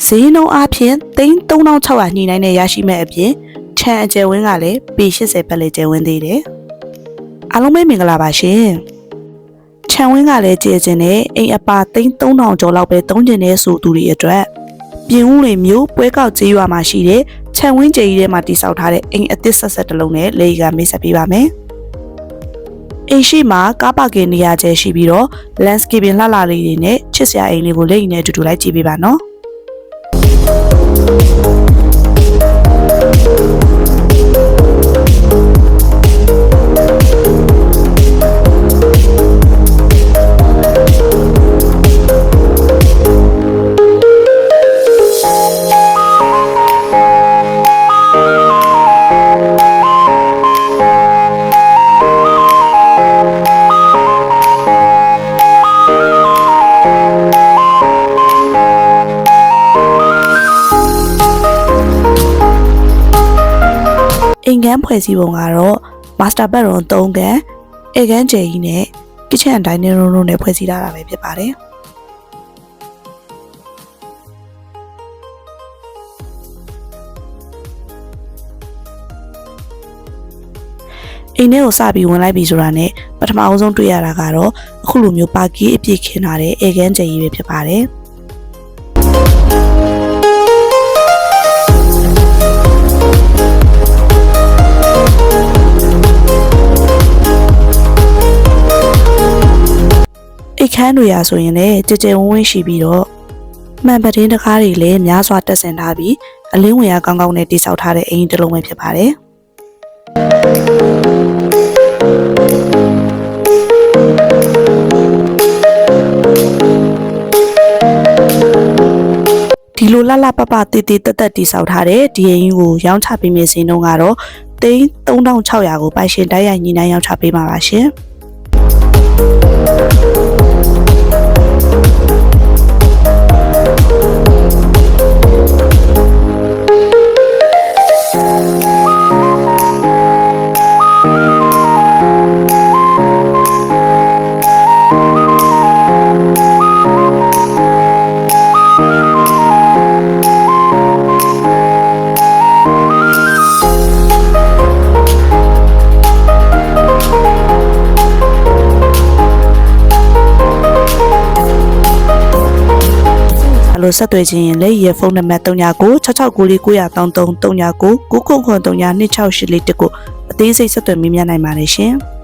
ဈေးနှုန်းအားဖြင့်3,600ညှိနှိုင်းနဲ့ရရှိမဲ့အပြင်ခြံအကျယ်ဝန်းကလည်းပေ80ပတ်လည်ကျယ်ဝန်းသေးတယ်အားလုံးပဲမင်္ဂလာပါရှင်ခြံဝန်းကလည်းကျယ်ကျင်တဲ့အိမ်အပါ3,000ကျော်လောက်ပဲသုံးကျင်တဲ့ဆိုသူတွေအတွက်ပြင်ဦးလွင်မြို့ပွဲကောက်ကျေးရွာမှာရှိတဲ့ခြံဝန်းကျယ်ကြီးထဲမှာတည်ဆောက်ထားတဲ့အိမ်အသစ်ဆက်တစ်လုံးနဲ့လေကမိတ်ဆက်ပေးပါမယ်အိမ်ရှိမှာကားပါကင်နေရာကျဲရှိပြီးတော့ landscaping လှလှလေးတွေနဲ့ချစ်စရာအိမ်လေးကိုလက်ရည်နဲ့အတူတူလိုက်ကြည့်ပေးပါနော်အိမ်ခန်းဖွဲ့စည်းပုံကတော့ master bedroom 3ခန်းအိမ်ခန်းကျယ်ကြီးနဲ့ kitchen and dining room တို့နဲ့ဖွဲ့စည်းထားတာပဲဖြစ်ပါတယ်အိမ်ထဲကိုစပြီးဝင်လိုက်ပြီဆိုတာနဲ့ပထမအဆုံးတွေ့ရတာကတော့အခုလိုမျိုးပါကီအပြည့်ခင်းထားတဲ့အိမ်ခန်းကျယ်ကြီးပဲဖြစ်ပါတယ်အခန်းတွေရာဆိုရင်လည်းကြကြဝန်းဝန်းရှိပြီးတော့မှန်ပတင်းတကားတွေလည်းများစွာတက်ဆင်ထားပြီးအလင်းဝင်ရကောင်းကောင်းနဲ့တိစောက်ထားတဲ့အိမ်တစ်လုံးပဲဖြစ်ပါတယ်ဒီလိုလှလှပပတေးတေးတက်တက်တိစောက်ထားတဲ့ဒီအိမ်ကိုရောင်းချပေးမယ့်ဈေးနှုန်းကတော့3,600ကိုပိုင်ရှင်တိုက်ရိုက်ညီနိုင်ရောင်းချပေးမှာပါရှင်လို့ဆက်သွယ်ခြင်းရင်လည်းရေဖုန်းနံပါတ်3996694933399999326841ကိုအသေးစိတ်ဆက်သွယ်မေးမြန်းနိုင်ပါတယ်ရှင်။